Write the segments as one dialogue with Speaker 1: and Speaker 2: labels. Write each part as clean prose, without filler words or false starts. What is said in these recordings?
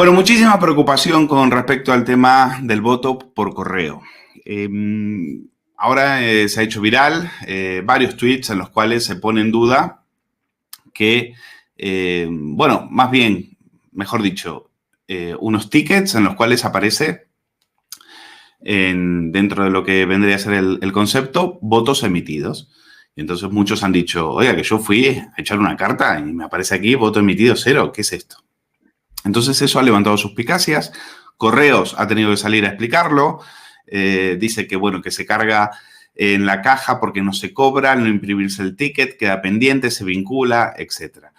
Speaker 1: Bueno, muchísima preocupación con respecto al tema del voto por correo. Eh, Ahora se ha hecho viral varios tweets en los cuales se pone en duda que, bueno, más bien, mejor dicho, unos tickets en los cuales aparece dentro de lo que vendría a ser el concepto, votos emitidos. Y entonces muchos han dicho, oiga, que yo fui a echar una carta y me aparece aquí voto emitido 0, ¿qué es esto? Entonces eso ha levantado suspicacias. Correos ha tenido que salir a explicarlo. Dice que, bueno, que se carga en la caja porque no se cobra, al no imprimirse el ticket, queda pendiente, se vincula, etcétera.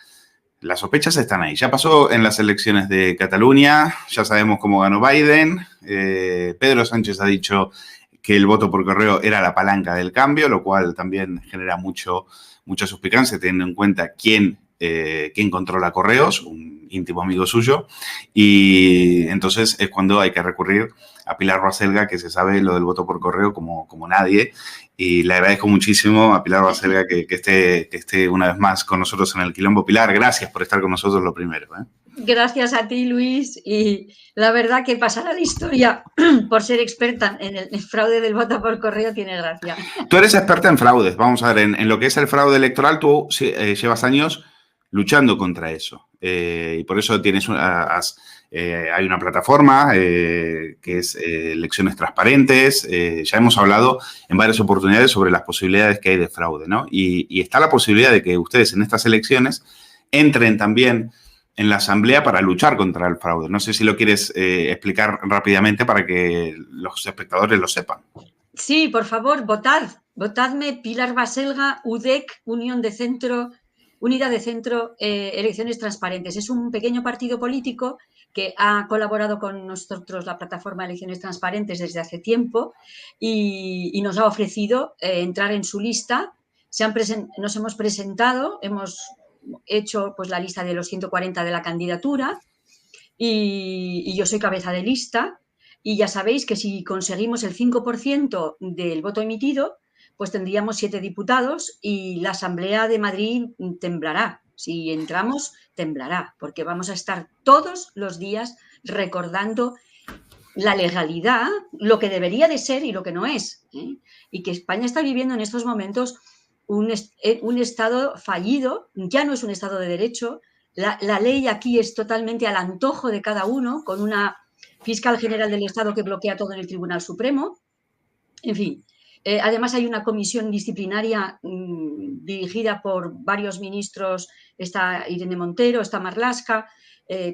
Speaker 1: Las sospechas están ahí. Ya pasó en las elecciones de Cataluña, ya sabemos cómo ganó Biden. Pedro Sánchez ha dicho que el voto por correo era la palanca del cambio, lo cual también genera mucha suspicacia, teniendo en cuenta quién controla correos, un íntimo amigo suyo. Y entonces es cuando hay que recurrir a Pilar Baselga, que se sabe lo del voto por correo como nadie. Y le agradezco muchísimo a Pilar Baselga que esté una vez más con nosotros en el Quilombo. Pilar, gracias por estar con nosotros lo primero.
Speaker 2: Gracias a ti, Luis. Y la verdad que pasar a la historia por ser experta en el fraude del voto por correo tiene gracia.
Speaker 1: Tú eres experta en fraudes. Vamos a ver, en lo que es el fraude electoral, tú llevas años luchando contra eso. Y por eso hay una plataforma que es Elecciones Transparentes. Ya hemos hablado en varias oportunidades sobre las posibilidades que hay de fraude, ¿no? Y está la posibilidad de que ustedes en estas elecciones entren también en la Asamblea para luchar contra el fraude. No sé si lo quieres explicar rápidamente para que los espectadores lo sepan.
Speaker 2: Sí, por favor, votadme Pilar Baselga, UDEC, Unidad de Centro, Elecciones Transparentes. Es un pequeño partido político que ha colaborado con nosotros, la plataforma Elecciones Transparentes, desde hace tiempo y nos ha ofrecido entrar en su lista. Nos hemos presentado, hemos hecho pues la lista de los 140 de la candidatura y yo soy cabeza de lista. Y ya sabéis que si conseguimos el 5% del voto emitido, pues tendríamos 7 diputados y la Asamblea de Madrid temblará. Si entramos, temblará, porque vamos a estar todos los días recordando la legalidad, lo que debería de ser y lo que no es. Y que España está viviendo en estos momentos un Estado fallido, ya no es un Estado de derecho. La ley aquí es totalmente al antojo de cada uno, con una fiscal general del Estado que bloquea todo en el Tribunal Supremo. En fin, además hay una comisión disciplinaria dirigida por varios ministros. Está Irene Montero, está Marlaska,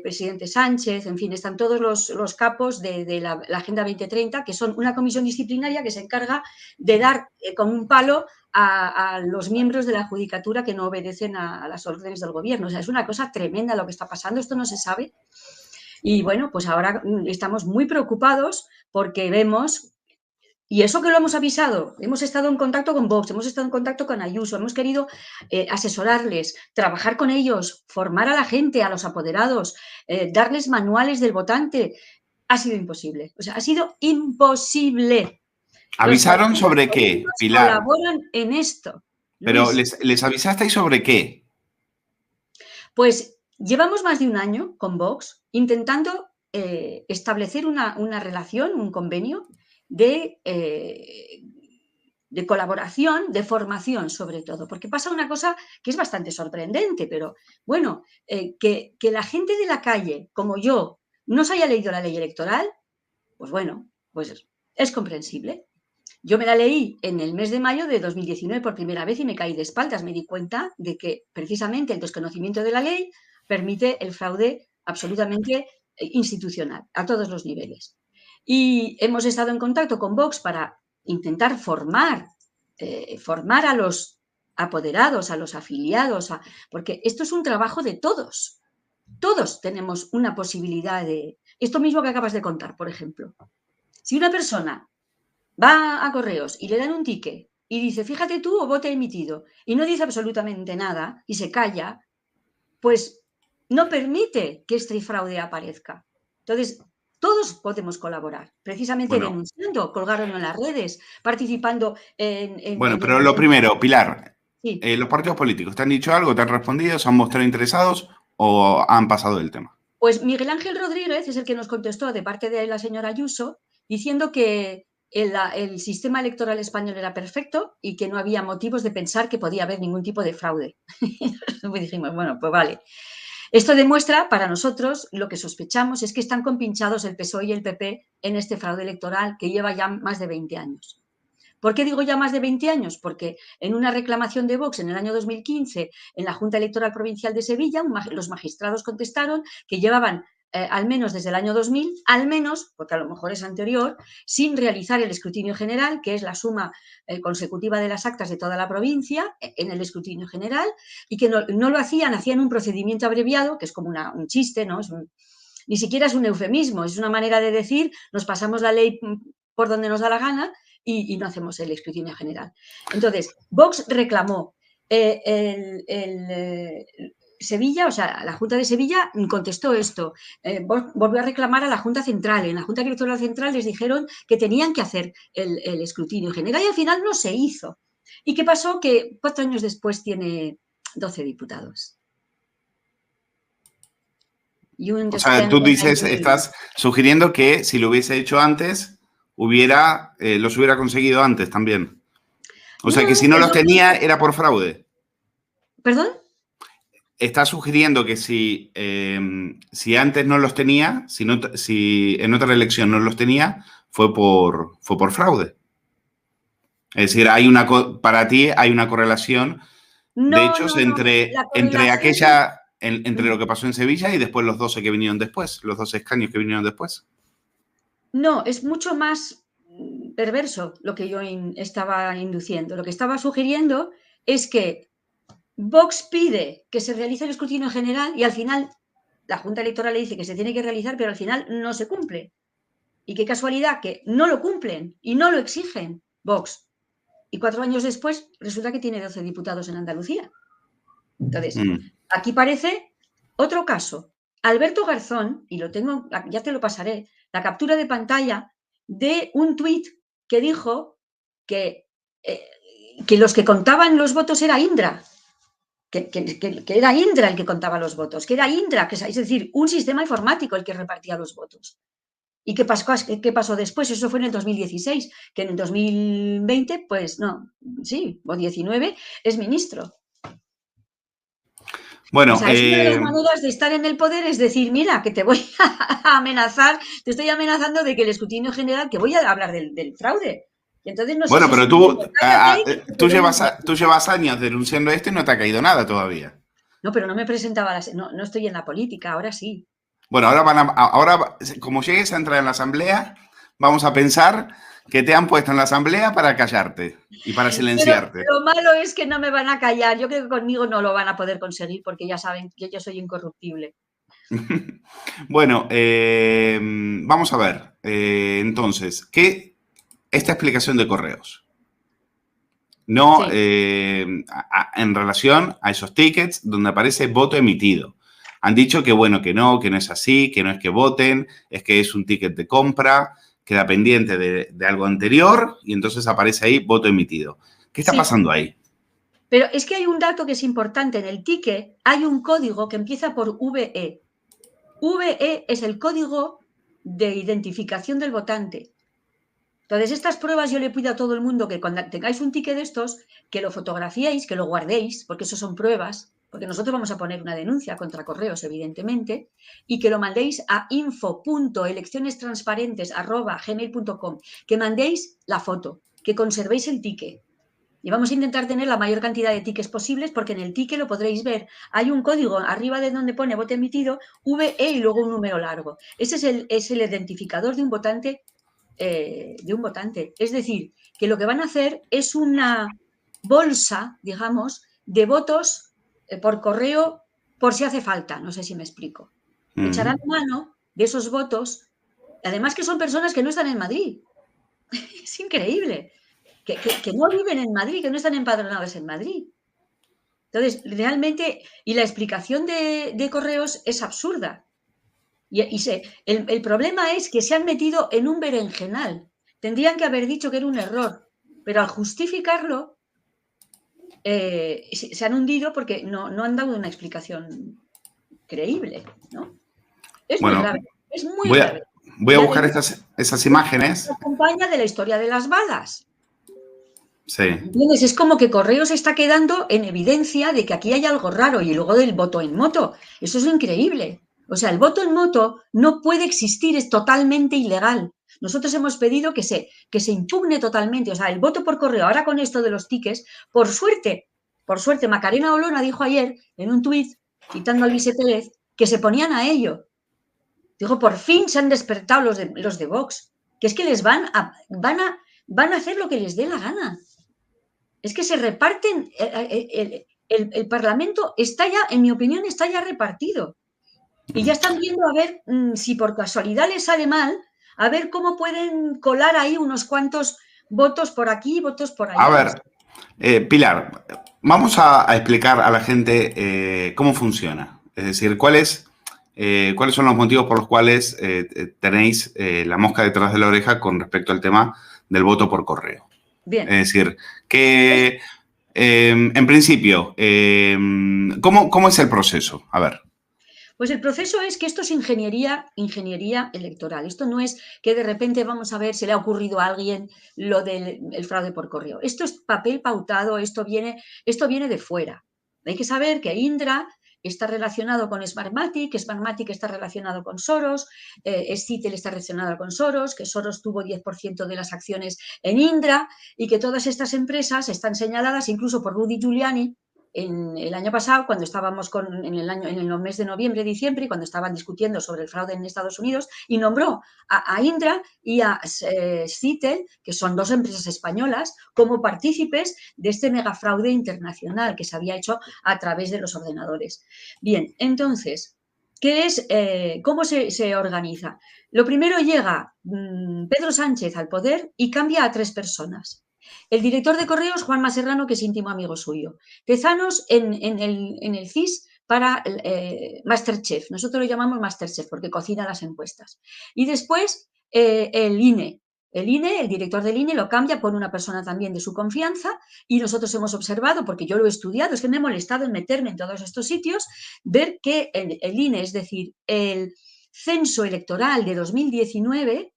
Speaker 2: presidente Sánchez, en fin, están todos los capos de la Agenda 2030, que son una comisión disciplinaria que se encarga de dar con un palo a los miembros de la judicatura que no obedecen a las órdenes del gobierno. O sea, es una cosa tremenda lo que está pasando, esto no se sabe. Y bueno, pues ahora estamos muy preocupados porque vemos, y eso que lo hemos avisado, hemos estado en contacto con Vox, hemos estado en contacto con Ayuso, hemos querido asesorarles, trabajar con ellos, formar a la gente, a los apoderados, darles manuales del votante. Ha sido imposible, o sea, ha sido imposible.
Speaker 1: ¿Avisaron sobre qué, Pilar?
Speaker 2: Colaboran en esto.
Speaker 1: Pero
Speaker 2: Luis,
Speaker 1: ¿les avisasteis sobre qué?
Speaker 2: pues llevamos más de un año con Vox intentando establecer una relación, un convenio de colaboración, de formación sobre todo, porque pasa una cosa que es bastante sorprendente, pero bueno, que la gente de la calle, como yo, no se haya leído la ley electoral, pues bueno, pues es comprensible. Yo me la leí en el mes de mayo de 2019 por primera vez y me caí de espaldas. Me di cuenta de que precisamente el desconocimiento de la ley permite el fraude absolutamente institucional a todos los niveles. Y hemos estado en contacto con Vox para intentar formar a los apoderados, a los afiliados, porque esto es un trabajo de todos. Todos tenemos una posibilidad de... Esto mismo que acabas de contar, por ejemplo. Si una persona va a correos y le dan un ticket y dice, fíjate tú o voto emitido, y no dice absolutamente nada y se calla, pues no permite que este fraude aparezca. Entonces, todos podemos colaborar, precisamente denunciando, colgarlo en las redes, participando en...
Speaker 1: Bueno, pero lo primero, Pilar,
Speaker 2: Sí.
Speaker 1: ¿los partidos políticos te han dicho algo, te han respondido, se han mostrado interesados o han pasado del tema?
Speaker 2: Pues Miguel Ángel Rodríguez es el que nos contestó de parte de la señora Ayuso, diciendo que el sistema electoral español era perfecto y que no había motivos de pensar que podía haber ningún tipo de fraude. Y dijimos, bueno, pues vale. Esto demuestra para nosotros, lo que sospechamos es que están compinchados el PSOE y el PP en este fraude electoral que lleva ya más de 20 años. ¿Por qué digo ya más de 20 años? Porque en una reclamación de Vox en el año 2015 en la Junta Electoral Provincial de Sevilla, los magistrados contestaron que llevaban al menos desde el año 2000, al menos, porque a lo mejor es anterior, sin realizar el escrutinio general, que es la suma consecutiva de las actas de toda la provincia en el escrutinio general, y que no lo hacían un procedimiento abreviado, que es como un chiste, ¿no? Ni siquiera es un eufemismo, es una manera de decir, nos pasamos la ley por donde nos da la gana y no hacemos el escrutinio general. Entonces, Vox reclamó Sevilla, o sea, la Junta de Sevilla contestó esto, volvió a reclamar a la Junta Central. En la Junta Electoral Central les dijeron que tenían que hacer el escrutinio general y al final no se hizo. ¿Y qué pasó? Que 4 años después tiene 12 diputados. Y un
Speaker 1: O sea, tú dices, estás sugiriendo que si lo hubiese hecho antes, los hubiera conseguido antes también. O sea, que si no los tenía, era por fraude.
Speaker 2: ¿Perdón?
Speaker 1: Estás sugiriendo que si antes no los tenía, si en otra elección no los tenía, fue por fraude. Es decir, para ti hay una correlación de hechos entre lo que pasó en Sevilla y después los 12 que vinieron después, los 12 escaños que vinieron después.
Speaker 2: No, es mucho más perverso lo que yo estaba induciendo. Lo que estaba sugiriendo es que Vox pide que se realice el escrutinio general y al final la Junta Electoral le dice que se tiene que realizar, pero al final no se cumple. Y qué casualidad que no lo cumplen y no lo exigen Vox. Y 4 años después resulta que tiene 12 diputados en Andalucía. Entonces, aquí parece otro caso. Alberto Garzón, y lo tengo, ya te lo pasaré, la captura de pantalla de un tuit que dijo que los que contaban los votos era Indra, que era Indra el que contaba los votos, que era Indra, es decir, un sistema informático el que repartía los votos. ¿Y qué pasó después? Eso fue en el 2016, que en el 2020, pues no, sí, o 19, es ministro.
Speaker 1: Bueno,
Speaker 2: o sea, es una de las maneras de estar en el poder, es decir, mira, que te voy a amenazar, te estoy amenazando de que el escrutinio general, que voy a hablar del fraude. Y entonces no sé
Speaker 1: bueno,
Speaker 2: si
Speaker 1: pero tú llevas años denunciando esto y no te ha caído nada todavía.
Speaker 2: No, pero no me presentaba, no estoy en la política, ahora sí.
Speaker 1: Bueno, ahora como llegues a entrar en la asamblea, vamos a pensar que te han puesto en la asamblea para callarte y para silenciarte.
Speaker 2: Pero lo malo es que no me van a callar. Yo creo que conmigo no lo van a poder conseguir porque ya saben que yo soy incorruptible.
Speaker 1: Bueno, vamos a ver. Entonces, esta explicación de correos. No,
Speaker 2: Sí.
Speaker 1: en relación a esos tickets donde aparece voto emitido. Han dicho que bueno, que no es así, que no es que voten, es que es un ticket de compra, queda pendiente de algo anterior y entonces aparece ahí voto emitido. ¿Qué está pasando ahí?
Speaker 2: Pero es que hay un dato que es importante. En el ticket hay un código que empieza por VE. VE es el código de identificación del votante. Entonces, estas pruebas yo le pido a todo el mundo que cuando tengáis un ticket de estos, que lo fotografiéis, que lo guardéis, porque eso son pruebas, porque nosotros vamos a poner una denuncia contra Correos, evidentemente, y que lo mandéis a info.eleccionestransparentes@gmail.com, que mandéis la foto, que conservéis el ticket. Y vamos a intentar tener la mayor cantidad de tickets posibles, porque en el ticket lo podréis ver. Hay un código arriba de donde pone voto emitido, VE y luego un número largo. Ese es el identificador de un votante. Es decir, que lo que van a hacer es una bolsa, digamos, de votos por correo por si hace falta. No sé si me explico. Echarán mano de esos votos, además que son personas que no están en Madrid. Es increíble. Que no viven en Madrid, que no están empadronados en Madrid. Entonces, realmente, y la explicación de Correos es absurda. El problema es que se han metido en un berenjenal. Tendrían que haber dicho que era un error, pero al justificarlo se han hundido porque no han dado una explicación creíble, ¿no? Es muy
Speaker 1: Bueno,
Speaker 2: grave, es muy
Speaker 1: voy
Speaker 2: grave.
Speaker 1: a, voy a
Speaker 2: Y
Speaker 1: buscar
Speaker 2: además
Speaker 1: esas imágenes.
Speaker 2: acompaña de la historia de las balas.
Speaker 1: Sí.
Speaker 2: ¿Entiendes? Es como que Correos está quedando en evidencia de que aquí hay algo raro y luego del voto en moto. Eso es increíble. O sea, el voto en moto no puede existir, es totalmente ilegal. Nosotros hemos pedido que se impugne totalmente. O sea, el voto por correo, ahora con esto de los tickets, por suerte, Macarena Olona dijo ayer en un tuit, citando a Luis Pérez, que se ponían a ello. Dijo, por fin se han despertado los de Vox, que es que les van a hacer lo que les dé la gana. Es que se reparten, el Parlamento está ya, en mi opinión, está ya repartido. Y ya están viendo a ver si por casualidad les sale mal, a ver cómo pueden colar ahí unos cuantos votos por aquí, votos por
Speaker 1: A
Speaker 2: allá.
Speaker 1: ver, Pilar, vamos a explicar a la gente cómo funciona. Es decir, cuáles son los motivos por los cuales tenéis la mosca detrás de la oreja con respecto al tema del voto por correo.
Speaker 2: Bien.
Speaker 1: Es decir, que en principio, ¿cómo es el proceso? A ver.
Speaker 2: Pues el proceso es que esto es ingeniería electoral. Esto no es que de repente vamos a ver si le ha ocurrido a alguien lo del fraude por correo. Esto es papel pautado, esto viene de fuera. Hay que saber que Indra está relacionado con Smartmatic, Smartmatic está relacionado con Soros, Scytl está relacionado con Soros, que Soros tuvo 10% de las acciones en Indra y que todas estas empresas están señaladas incluso por Rudy Giuliani en el año pasado, cuando estábamos en el mes de noviembre, diciembre, cuando estaban discutiendo sobre el fraude en Estados Unidos, y nombró a Indra y a Scytl, que son dos empresas españolas, como partícipes de este megafraude internacional que se había hecho a través de los ordenadores. Bien, entonces, ¿cómo se organiza? Lo primero llega Pedro Sánchez al poder y cambia a 3 personas. El director de correos, Juanma Serrano, que es íntimo amigo suyo. Tezanos en el CIS para Masterchef. Nosotros lo llamamos Masterchef porque cocina las encuestas. Y después el INE. El director del INE lo cambia por una persona también de su confianza y nosotros hemos observado, porque yo lo he estudiado, es que me he molestado en meterme en todos estos sitios, ver que el INE, es decir, el censo electoral de 2019,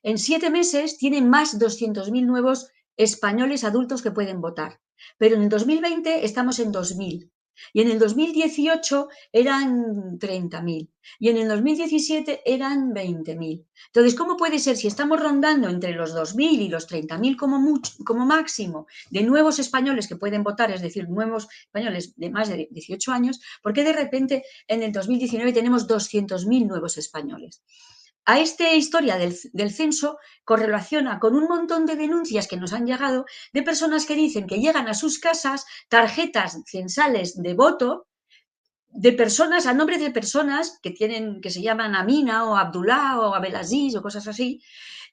Speaker 2: en 7 meses tiene más 200.000 nuevos españoles adultos que pueden votar. Pero en el 2020 estamos en 2.000. Y en el 2018 eran 30.000. Y en el 2017 eran 20.000. Entonces, ¿cómo puede ser si estamos rondando entre los 2.000 y los 30.000 como máximo de nuevos españoles que pueden votar, es decir, nuevos españoles de más de 18 años, por qué de repente en el 2019 tenemos 200.000 nuevos españoles? A esta historia del censo correlaciona con un montón de denuncias que nos han llegado de personas que dicen que llegan a sus casas tarjetas censales de voto de personas, a nombre de personas que se llaman Amina o Abdullah o Abdelaziz o cosas así,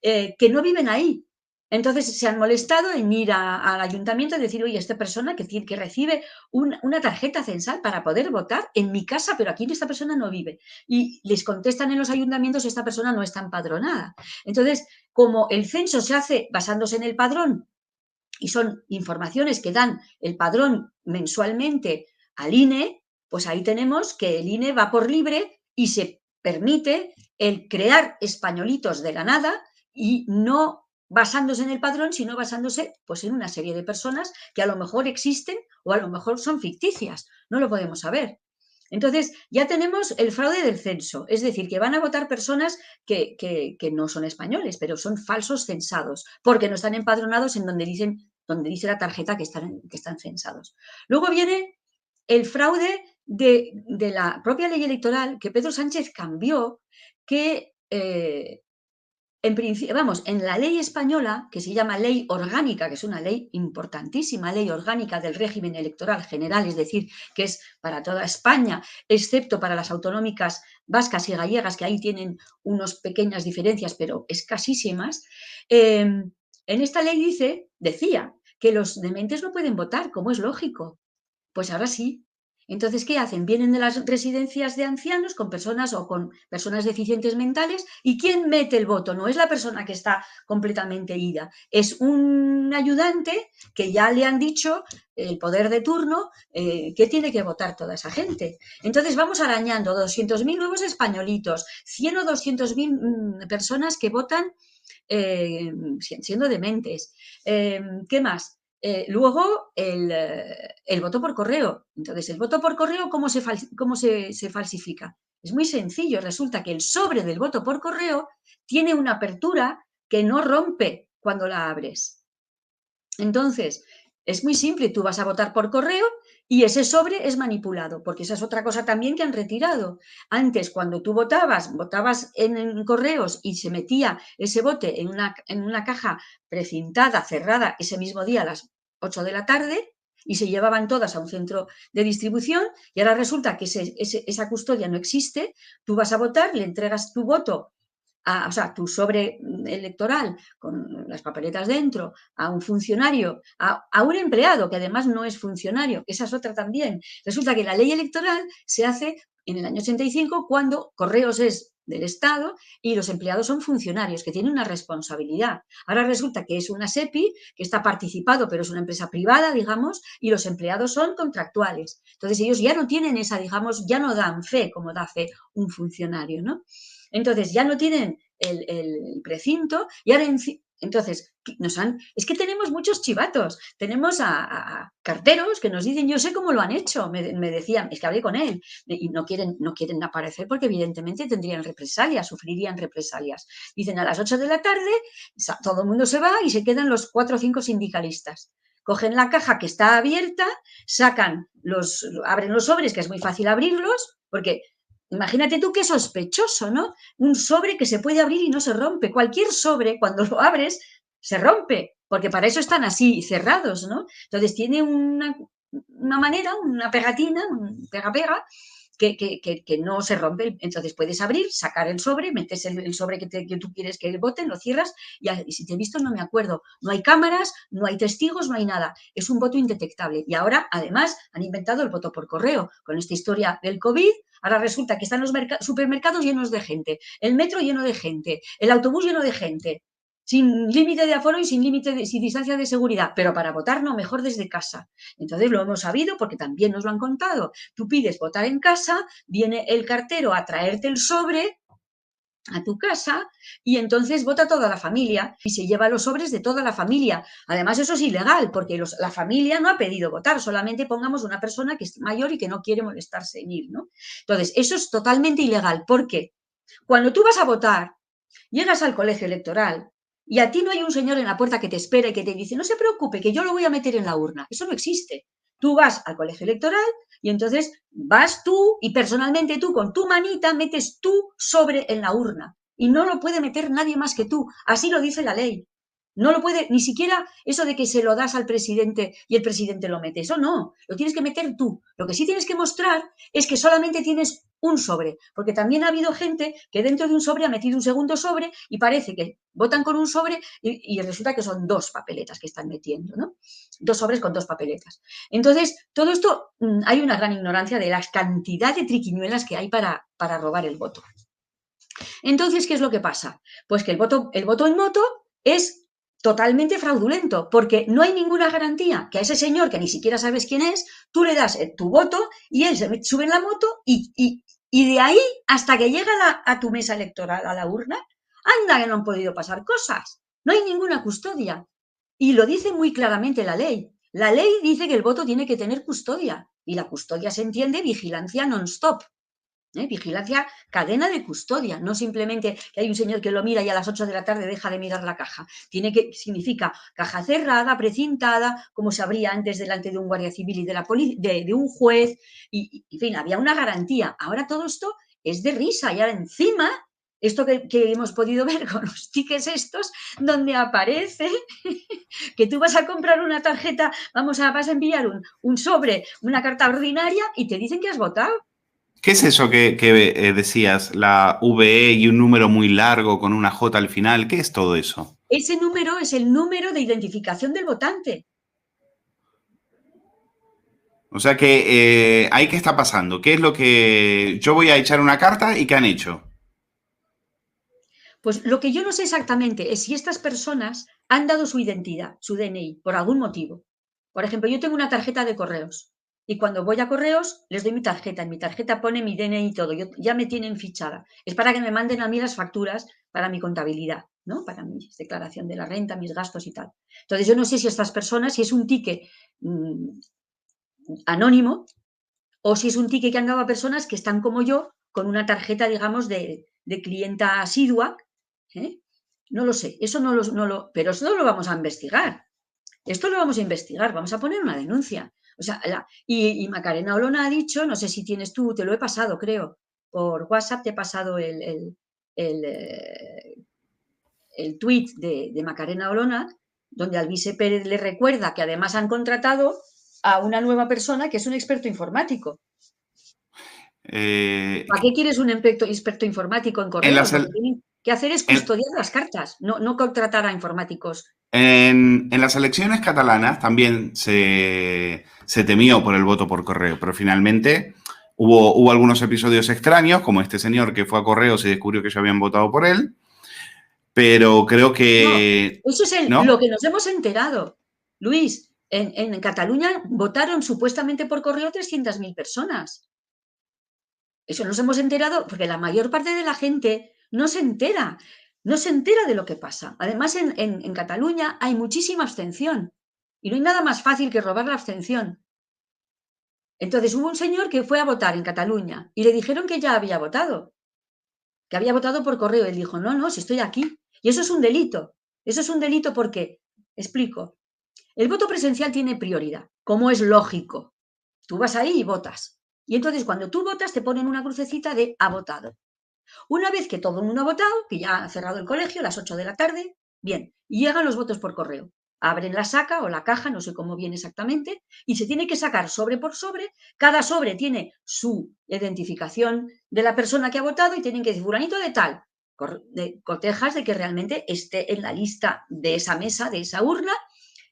Speaker 2: que no viven ahí. Entonces se han molestado en ir al ayuntamiento y decir, oye, esta persona que recibe una tarjeta censal para poder votar en mi casa, pero aquí esta persona no vive. Y les contestan en los ayuntamientos, esta persona no está empadronada. Entonces, como el censo se hace basándose en el padrón y son informaciones que dan el padrón mensualmente al INE, pues ahí tenemos que el INE va por libre y se permite el crear españolitos de la nada y no basándose en el padrón, sino basándose pues, en una serie de personas que a lo mejor existen o a lo mejor son ficticias, no lo podemos saber. Entonces, ya tenemos el fraude del censo, es decir, que van a votar personas que no son españoles, pero son falsos censados, porque no están empadronados en donde dice la tarjeta que están censados. Luego viene el fraude de la propia ley electoral que Pedro Sánchez cambió, que en principio, vamos, en la ley española, que se llama ley orgánica, que es una ley importantísima, ley orgánica del régimen electoral general, es decir, que es para toda España, excepto para las autonómicas vascas y gallegas, que ahí tienen unas pequeñas diferencias, pero escasísimas. En esta ley decía que los dementes no pueden votar, como es lógico. Pues ahora sí. Entonces, ¿qué hacen? Vienen de las residencias de ancianos con personas o con personas deficientes mentales. ¿Y quién mete el voto? No es la persona que está completamente ida, es un ayudante que ya le han dicho el poder de turno que tiene que votar toda esa gente. Entonces vamos arañando 200.000 nuevos españolitos, 100 o 200.000 personas que votan siendo dementes. ¿Qué más? Luego, el voto por correo. Entonces, el voto por correo, ¿cómo se falsifica? Es muy sencillo. Resulta que el sobre del voto por correo tiene una apertura que no rompe cuando la abres. Entonces, es muy simple. Tú vas a votar por correo y ese sobre es manipulado, porque esa es otra cosa también que han retirado. Antes, cuando tú votabas en correos y se metía ese voto en una caja precintada, cerrada, ese mismo día a las 8 de la tarde, y se llevaban todas a un centro de distribución, y ahora resulta que esa custodia no existe. Tú vas a votar, le entregas tu voto, o sea, tu sobre electoral con las papeletas dentro, a un funcionario, a un empleado que además no es funcionario, esa es otra también. Resulta que la ley electoral se hace en el año 85 cuando Correos es del Estado y los empleados son funcionarios que tienen una responsabilidad. Ahora resulta que es una SEPI que está participado, pero es una empresa privada, digamos, y los empleados son contractuales. Entonces ellos ya no tienen esa, digamos, ya no dan fe como da fe un funcionario, ¿no? Entonces ya no tienen el precinto y ahora entonces es que tenemos muchos chivatos, tenemos a carteros que nos dicen, yo sé cómo lo han hecho, me decían, es que hablé con él, y no quieren aparecer porque evidentemente tendrían represalias, sufrirían represalias. Dicen, a las 8 de la tarde todo el mundo se va y se quedan los 4 o 5 sindicalistas. Cogen la caja que está abierta, abren los sobres, que es muy fácil abrirlos, porque imagínate tú qué sospechoso, ¿no? Un sobre que se puede abrir y no se rompe. Cualquier sobre, cuando lo abres, se rompe, porque para eso están así cerrados, ¿no? Entonces tiene una manera, una pegatina, un pega-pega, que no se rompe. Entonces puedes abrir, sacar el sobre, metes el sobre que tú quieres que voten, lo cierras y si te he visto no me acuerdo. No hay cámaras, no hay testigos, no hay nada. Es un voto indetectable. Y ahora, además, han inventado el voto por correo. Con esta historia del COVID, ahora resulta que están los supermercados llenos de gente, el metro lleno de gente, el autobús lleno de gente, sin límite de aforo y sin distancia de seguridad, pero para votar no, mejor desde casa. Entonces lo hemos sabido porque también nos lo han contado. Tú pides votar en casa, viene el cartero a traerte el sobre a tu casa y entonces vota toda la familia y se lleva los sobres de toda la familia. Además, eso es ilegal porque la familia no ha pedido votar, solamente pongamos una persona que es mayor y que no quiere molestarse en ir, ¿no? Entonces, eso es totalmente ilegal porque cuando tú vas a votar, llegas al colegio electoral y a ti no hay un señor en la puerta que te espera y que te dice, no se preocupe, que yo lo voy a meter en la urna. Eso no existe. Tú vas al colegio electoral y entonces vas tú y personalmente tú con tu manita metes tu sobre en la urna y no lo puede meter nadie más que tú. Así lo dice la ley. No lo puede, ni siquiera eso de que se lo das al presidente y el presidente lo mete. Eso no, lo tienes que meter tú. Lo que sí tienes que mostrar es que solamente tienes un sobre, porque también ha habido gente que dentro de un sobre ha metido un segundo sobre y parece que votan con un sobre y resulta que son 2 papeletas que están metiendo, ¿no? 2 sobres con 2 papeletas. Entonces, todo esto, hay una gran ignorancia de la cantidad de triquiñuelas que hay para robar el voto. Entonces, ¿qué es lo que pasa? Pues que el voto en moto es totalmente fraudulento, porque no hay ninguna garantía que a ese señor, que ni siquiera sabes quién es, tú le das tu voto y él se sube en la moto y de ahí hasta que llega a tu mesa electoral, a la urna, anda que no han podido pasar cosas. No hay ninguna custodia. Y lo dice muy claramente la ley. La ley dice que el voto tiene que tener custodia y la custodia se entiende vigilancia non-stop. Vigilancia, cadena de custodia, no simplemente que hay un señor que lo mira y a las 8 de la tarde deja de mirar la caja. Significa caja cerrada, precintada, como se abría antes delante de un guardia civil y de un juez, y en fin, había una garantía. Ahora todo esto es de risa y ahora encima, esto que hemos podido ver con los tickets estos, donde aparece que tú vas a comprar una tarjeta, vas a enviar un sobre, una carta ordinaria y te dicen que has votado.
Speaker 1: ¿Qué es eso que decías? La VE y un número muy largo con una J al final. ¿Qué es todo eso?
Speaker 2: Ese número es el número de identificación del votante.
Speaker 1: O sea que ahí qué está pasando. ¿Qué es lo que yo voy a echar una carta y qué han hecho?
Speaker 2: Pues lo que yo no sé exactamente es si estas personas han dado su identidad, su DNI, por algún motivo. Por ejemplo, yo tengo una tarjeta de correos y cuando voy a correos les doy mi tarjeta. En mi tarjeta pone mi DNI y todo. Ya me tienen fichada. Es para que me manden a mí las facturas para mi contabilidad, ¿no? Para mi declaración de la renta, mis gastos y tal. Entonces, yo no sé si estas personas, si es un ticket anónimo o si es un ticket que han dado a personas que están como yo, con una tarjeta, digamos, de clienta asidua. ¿Eh? No lo sé, eso pero eso no lo vamos a investigar. Esto lo vamos a investigar, vamos a poner una denuncia. O sea, y Macarena Olona ha dicho, no sé si tienes tú, te lo he pasado, creo, por WhatsApp te he pasado el tuit de Macarena Olona, donde Alvise Pérez le recuerda que además han contratado a una nueva persona que es un experto informático. ¿Para qué quieres un experto informático en
Speaker 1: En
Speaker 2: correos?
Speaker 1: las,
Speaker 2: Lo que tienen que hacer es
Speaker 1: en,
Speaker 2: custodiar las cartas, no contratar a informáticos.
Speaker 1: en las elecciones catalanas también se temió por el voto por correo, pero finalmente hubo algunos episodios extraños, como este señor que fue a correos y descubrió que ya habían votado por él, pero creo
Speaker 2: No,
Speaker 1: que...
Speaker 2: eso es lo
Speaker 1: ¿No?
Speaker 2: que nos hemos enterado. Luis, en Cataluña votaron supuestamente por correo 300.000 personas. Eso nos hemos enterado porque la mayor parte de la gente no se entera de lo que pasa. Además, en Cataluña hay muchísima abstención y no hay nada más fácil que robar la abstención. Entonces hubo un señor que fue a votar en Cataluña y le dijeron que ya había votado, que había votado por correo. Él dijo, no, si estoy aquí. Y eso es un delito. Eso es un delito porque, explico, el voto presencial tiene prioridad, como es lógico. Tú vas ahí y votas. Y entonces cuando tú votas te ponen una crucecita de ha votado. Una vez que todo el mundo ha votado, que ya ha cerrado el colegio a las 8 de la tarde, bien, y llegan los votos por correo. Abren la saca o la caja, no sé cómo viene exactamente, y se tiene que sacar sobre por sobre. Cada sobre tiene su identificación de la persona que ha votado y tienen que decir, fulanito de tal, cotejas de que realmente esté en la lista de esa mesa, de esa urna,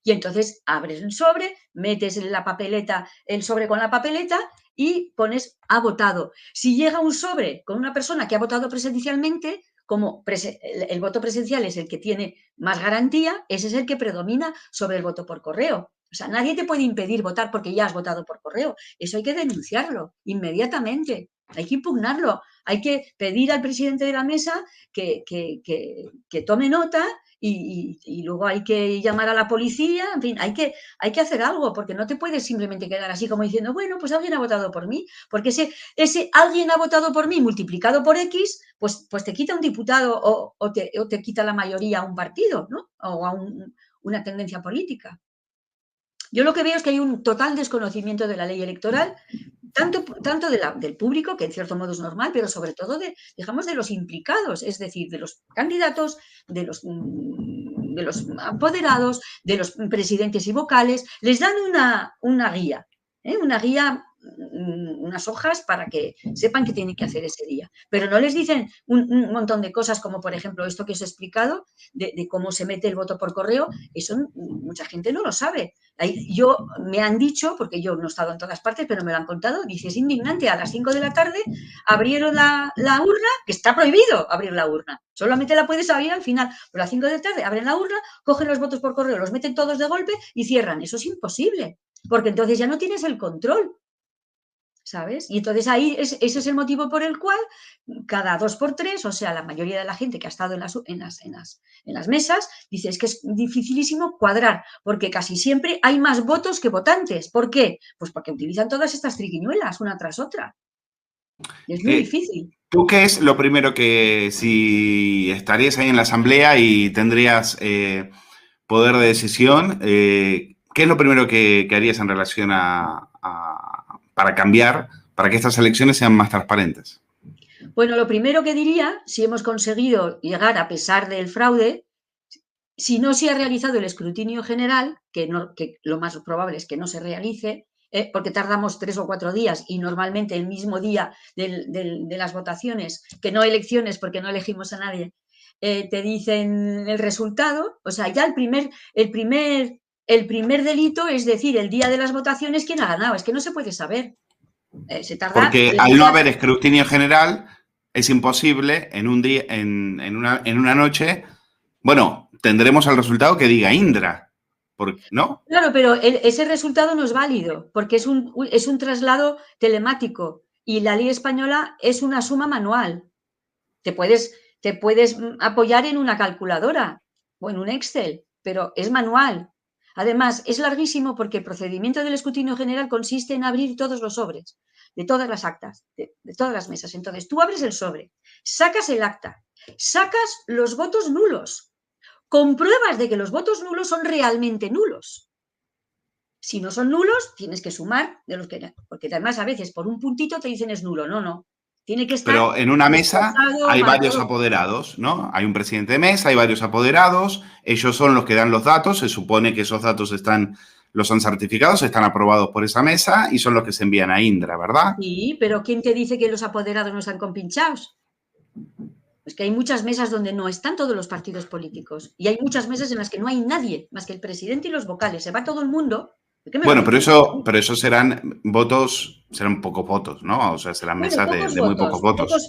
Speaker 2: y entonces abres el sobre, metes la papeleta, el sobre con la papeleta y pones ha votado. Si llega un sobre con una persona que ha votado presencialmente, como el voto presencial es el que tiene más garantía, ese es el que predomina sobre el voto por correo. O sea, nadie te puede impedir votar porque ya has votado por correo. Eso hay que denunciarlo inmediatamente. Hay que impugnarlo. Hay que pedir al presidente de la mesa que tome nota y luego hay que llamar a la policía. En fin, hay que hacer algo porque no te puedes simplemente quedar así como diciendo, bueno, pues alguien ha votado por mí. Porque ese alguien ha votado por mí multiplicado por X, pues te quita un diputado o te quita la mayoría a un partido, ¿no? O a una tendencia política. Yo lo que veo es que hay un total desconocimiento de la ley electoral, tanto del público, que en cierto modo es normal, pero sobre todo digamos, de los implicados, es decir, de los candidatos, de los apoderados, de los presidentes y vocales, les dan una guía, una guía, unas hojas para que sepan qué tienen que hacer ese día. Pero no les dicen un montón de cosas como, por ejemplo, esto que os he explicado, de cómo se mete el voto por correo, eso mucha gente no lo sabe. Me han dicho, porque yo no he estado en todas partes, pero me lo han contado, dice, es indignante, a las 5 de la tarde abrieron la urna, que está prohibido abrir la urna, solamente la puedes abrir al final, pero a las 5 de la tarde abren la urna, cogen los votos por correo, los meten todos de golpe y cierran. Eso es imposible, porque entonces ya no tienes el control, ¿sabes? Y entonces ahí ese es el motivo por el cual cada 2 por 3, o sea, la mayoría de la gente que ha estado en las mesas, dice, es que es dificilísimo cuadrar, porque casi siempre hay más votos que votantes. ¿Por qué? Pues porque utilizan todas estas triquiñuelas una tras otra. Y es muy difícil.
Speaker 1: ¿Tú qué es lo primero que, si estarías ahí en la asamblea y tendrías poder de decisión, qué es lo primero que harías en relación para cambiar, para que estas elecciones sean más transparentes?
Speaker 2: Bueno, lo primero que diría, si hemos conseguido llegar a pesar del fraude, si no se ha realizado el escrutinio general, que lo más probable es que no se realice, porque tardamos 3 o 4 días y normalmente el mismo día de las votaciones, que no elecciones porque no elegimos a nadie, te dicen el resultado. O sea, ya el primer el primer delito es decir el día de las votaciones quién ha ganado. Es que no se puede saber. Se tarda...
Speaker 1: Porque al no haber escrutinio general, es imposible en un día, en una noche, bueno, tendremos el resultado que diga Indra, ¿no?
Speaker 2: Claro, pero ese resultado no es válido, porque es un traslado telemático y la ley española es una suma manual. Te puedes apoyar en una calculadora o en un Excel, pero es manual. Además, es larguísimo porque el procedimiento del escrutinio general consiste en abrir todos los sobres, de todas las actas, de todas las mesas. Entonces, tú abres el sobre, sacas el acta, sacas los votos nulos, compruebas de que los votos nulos son realmente nulos. Si no son nulos, tienes que sumar de los que... Porque además a veces por un puntito te dicen es nulo. No, no. Tiene que estar...
Speaker 1: Pero en una mesa hay varios apoderados, ¿no? Hay un presidente de mesa, hay varios apoderados, ellos son los que dan los datos, se supone que esos datos los han certificados, están aprobados por esa mesa y son los que se envían a Indra, ¿verdad?
Speaker 2: Sí, pero ¿quién te dice que los apoderados no están compinchados? Es que hay muchas mesas donde no están todos los partidos políticos y hay muchas mesas en las que no hay nadie más que el presidente y los vocales. Se va todo el mundo.
Speaker 1: Bueno, pero eso serán votos, serán pocos votos, ¿no? O sea, serán mesas de muy pocos votos.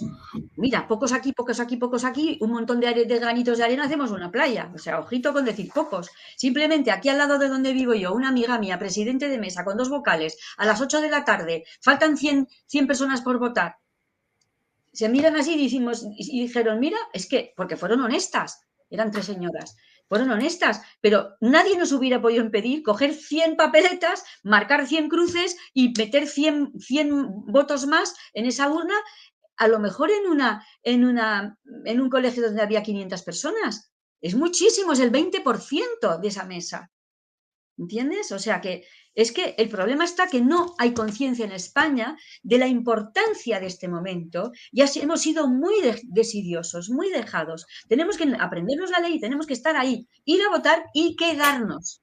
Speaker 2: Mira, pocos aquí, pocos aquí, pocos aquí, un montón de granitos de arena, hacemos una playa. O sea, ojito con decir pocos. Simplemente aquí al lado de donde vivo yo, una amiga mía, presidente de mesa, con 2 vocales, a las 8 de la tarde, faltan 100 personas por votar. Se miran así y dijeron, mira, es que, porque fueron honestas, eran 3 señoras. Fueron honestas, pero nadie nos hubiera podido impedir coger 100 papeletas, marcar 100 cruces y meter 100 votos más en esa urna, a lo mejor en un colegio donde había 500 personas. Es muchísimo, es el 20% de esa mesa. ¿Entiendes? O sea que es que el problema está que no hay conciencia en España de la importancia de este momento. Ya hemos sido muy desidiosos, muy dejados. Tenemos que aprendernos la ley, tenemos que estar ahí, ir a votar y quedarnos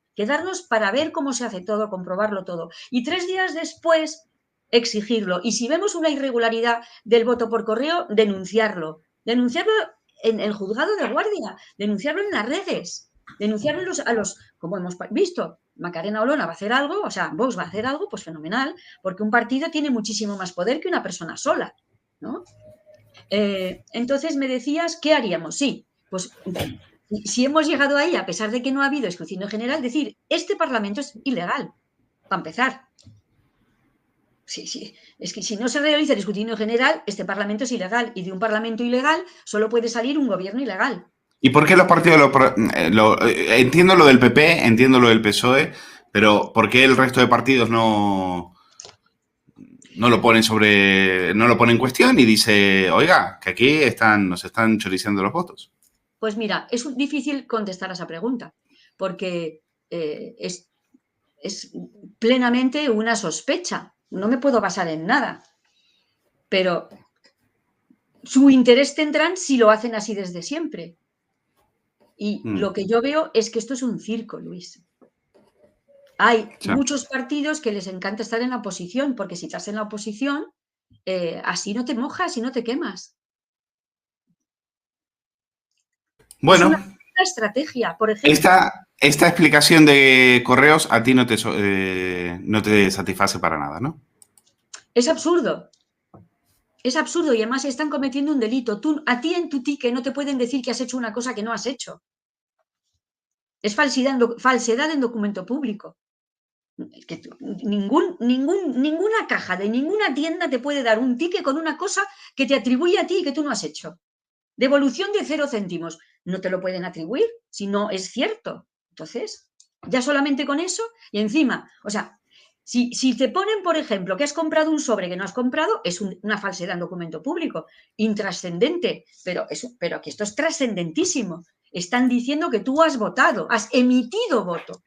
Speaker 2: para ver cómo se hace todo, comprobarlo todo. Y 3 días después exigirlo. Y si vemos una irregularidad del voto por correo, denunciarlo. Denunciarlo en el juzgado de guardia, denunciarlo en las redes, denunciarlo a los, como hemos visto, Macarena Olona va a hacer algo, o sea, Vox va a hacer algo, pues fenomenal, porque un partido tiene muchísimo más poder que una persona sola, ¿no? Entonces me decías, ¿qué haríamos? Sí, pues si hemos llegado ahí, a pesar de que no ha habido escrutinio general, decir, este Parlamento es ilegal, para empezar. Sí, es que si no se realiza el escrutinio general, este Parlamento es ilegal, y de un Parlamento ilegal solo puede salir un gobierno ilegal.
Speaker 1: ¿Y por qué los partidos entiendo lo del PP, entiendo lo del PSOE, pero ¿por qué el resto de partidos no lo ponen no lo ponen en cuestión y dice, oiga, que aquí nos están choriciando los votos?
Speaker 2: Pues mira, es difícil contestar a esa pregunta, porque es plenamente una sospecha. No me puedo basar en nada. Pero su interés tendrán si lo hacen así desde siempre. Y lo que yo veo es que esto es un circo, Luis. Hay muchos partidos que les encanta estar en la oposición, porque si estás en la oposición, así no te mojas y no te quemas.
Speaker 1: Bueno,
Speaker 2: es una estrategia, por ejemplo.
Speaker 1: Esta explicación de Correos a ti no te satisface para nada, ¿no?
Speaker 2: Es absurdo. Es absurdo y además están cometiendo un delito. A ti en tu ticket no te pueden decir que has hecho una cosa que no has hecho. Es falsedad en documento público. Que ninguna caja de ninguna tienda te puede dar un ticket con una cosa que te atribuye a ti y que tú no has hecho. Devolución de 0 céntimos. No te lo pueden atribuir si no es cierto. Entonces, ya solamente con eso y encima, o sea, si te ponen, por ejemplo, que has comprado un sobre que no has comprado, es una falsedad en documento público, intrascendente, pero que esto es trascendentísimo. Están diciendo que tú has votado, has emitido voto.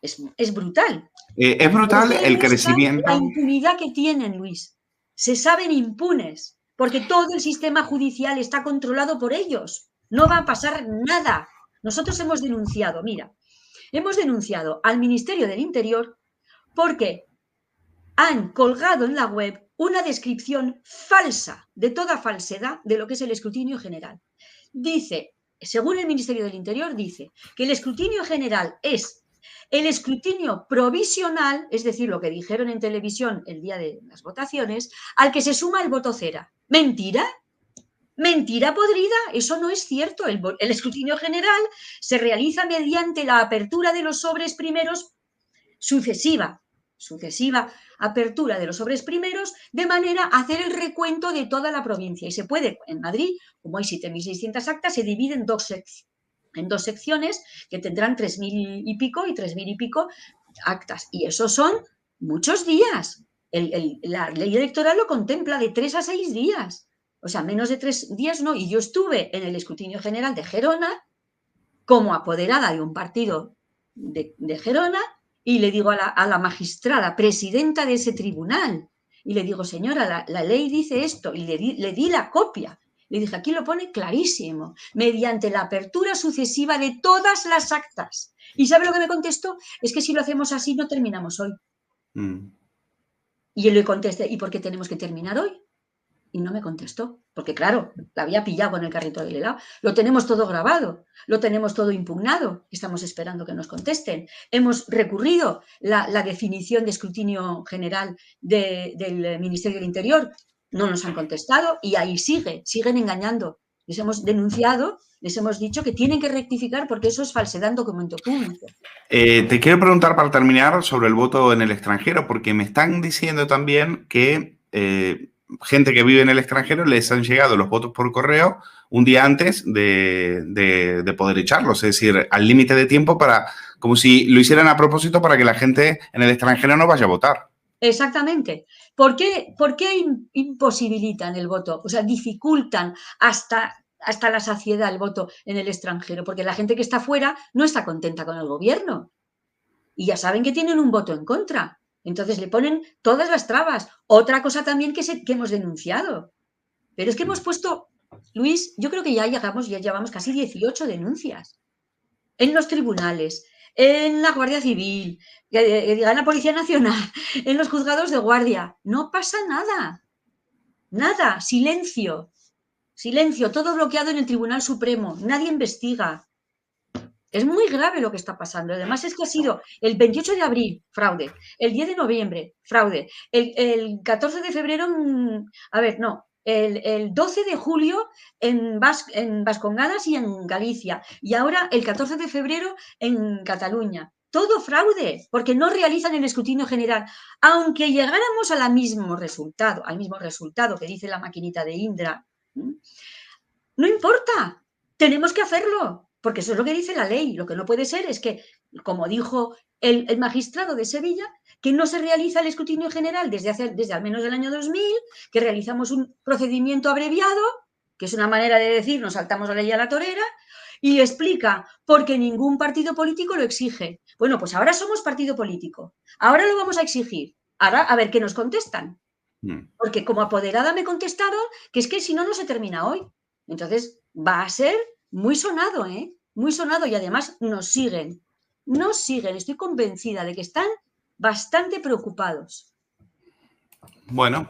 Speaker 2: Es brutal.
Speaker 1: Es brutal el crecimiento.
Speaker 2: La impunidad que tienen, Luis. Se saben impunes, porque todo el sistema judicial está controlado por ellos. No va a pasar nada. Nosotros hemos denunciado, hemos denunciado al Ministerio del Interior porque han colgado en la web una descripción falsa, de toda falsedad, de lo que es el escrutinio general. Dice, según el Ministerio del Interior, dice que el escrutinio general es El escrutinio provisional, es decir, lo que dijeron en televisión el día de las votaciones, al que se suma el voto cera. ¿Mentira? Mentira podrida, eso no es cierto. El escrutinio general se realiza mediante la apertura de los sobres primeros sucesiva apertura de los sobres primeros, de manera a hacer el recuento de toda la provincia. Y se puede, en Madrid, como hay 7.600 actas, se divide en dos secciones que tendrán 3.000 y pico y 3.000 y pico actas. Y eso son muchos días. La ley electoral lo contempla de 3 a 6 días. O sea, menos de 3 días no. Y yo estuve en el escrutinio general de Gerona como apoderada de un partido de Gerona y le digo a la magistrada, presidenta de ese tribunal, y le digo, señora, la ley dice esto, y le di la copia. Le dije, aquí lo pone clarísimo, mediante la apertura sucesiva de todas las actas. ¿Y sabe lo que me contestó? Es que si lo hacemos así no terminamos hoy. Y yo le contesté, ¿y por qué tenemos que terminar hoy? Y no me contestó, porque claro, la había pillado con el carrito del helado. Lo tenemos todo grabado, lo tenemos todo impugnado, estamos esperando que nos contesten. Hemos recurrido la definición de escrutinio general del Ministerio del Interior, no nos han contestado y ahí siguen engañando. Les hemos denunciado, les hemos dicho que tienen que rectificar porque eso es falsedad en documento público.
Speaker 1: Te quiero preguntar para terminar sobre el voto en el extranjero, porque me están diciendo también que gente que vive en el extranjero les han llegado los votos por correo un día antes de poder echarlos, es decir, al límite de tiempo como si lo hicieran a propósito para que la gente en el extranjero no vaya a votar.
Speaker 2: Exactamente. ¿Por qué imposibilitan el voto? O sea, dificultan hasta la saciedad el voto en el extranjero, porque la gente que está fuera no está contenta con el gobierno. Y ya saben que tienen un voto en contra. Entonces le ponen todas las trabas. Otra cosa también que hemos denunciado. Pero es que hemos puesto, Luis, yo creo que ya llevamos casi 18 denuncias en los tribunales, en la Guardia Civil, en la Policía Nacional, en los juzgados de guardia. No pasa nada. Nada. Silencio. Silencio. Todo bloqueado en el Tribunal Supremo. Nadie investiga. Es muy grave lo que está pasando. Además es que ha sido el 28 de abril, fraude. El 10 de noviembre, fraude. El 14 de febrero, el 12 de julio en Vascongadas y en Galicia. Y ahora el 14 de febrero en Cataluña. Todo fraude, porque no realizan el escrutinio general. Aunque llegáramos al mismo resultado que dice la maquinita de Indra, no importa, tenemos que hacerlo. Porque eso es lo que dice la ley. Lo que no puede ser es que, como dijo el magistrado de Sevilla, que no se realiza el escrutinio general desde al menos el año 2000, que realizamos un procedimiento abreviado, que es una manera de decir nos saltamos la ley a la torera, y explica, porque ningún partido político lo exige. Bueno, pues ahora somos partido político. Ahora lo vamos a exigir. Ahora a ver qué nos contestan. Porque como apoderada me contestaron que es que si no, no se termina hoy. Entonces va a ser muy sonado, muy sonado, y además nos siguen, estoy convencida de que están bastante preocupados.
Speaker 1: Bueno,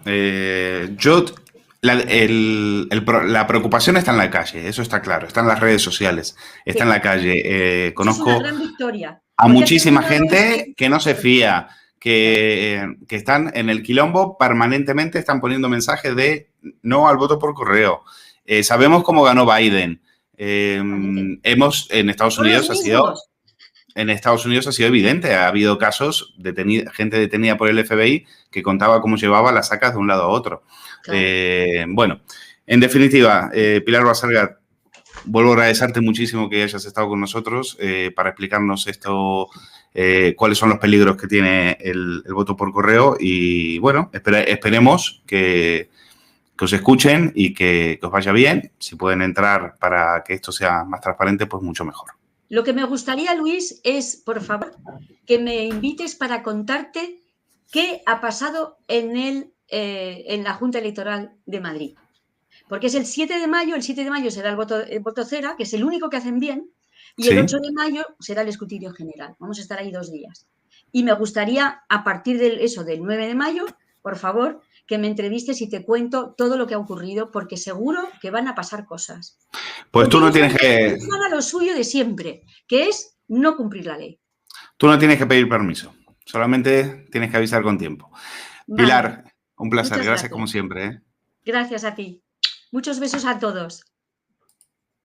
Speaker 1: la preocupación está en la calle, eso está claro, está en las redes sociales, está en la calle. Conozco
Speaker 2: es una gran victoria,
Speaker 1: a muchísima gente que no se fía, que están en el quilombo permanentemente, están poniendo mensajes de no al voto por correo. Sabemos cómo ganó Biden. En Estados Unidos ha sido evidente. Ha habido casos de gente detenida por el FBI que contaba cómo llevaba las sacas de un lado a otro. Claro. Bueno, en definitiva, Pilar Baselga, vuelvo a agradecerte muchísimo que hayas estado con nosotros para explicarnos esto, cuáles son los peligros que tiene el voto por correo y, bueno, esperemos que os escuchen y que os vaya bien. Si pueden entrar para que esto sea más transparente, pues mucho mejor.
Speaker 2: Lo que me gustaría, Luis, es, por favor, que me invites para contarte qué ha pasado en la Junta Electoral de Madrid. Porque es el 7 de mayo será el voto cera, que es el único que hacen bien, y el 8 de mayo será el escrutinio general. Vamos a estar ahí 2 días. Y me gustaría, a partir del 9 de mayo, por favor, que me entrevistes y te cuento todo lo que ha ocurrido, porque seguro que van a pasar cosas.
Speaker 1: Pues tú no tienes que...
Speaker 2: Van a lo suyo de siempre, que es no cumplir la ley.
Speaker 1: Tú no tienes que pedir permiso, solamente tienes que avisar con tiempo.
Speaker 2: Vale.
Speaker 1: Pilar, un placer.
Speaker 2: Muchas
Speaker 1: Gracias como siempre.
Speaker 2: Gracias a ti. Muchos besos a todos.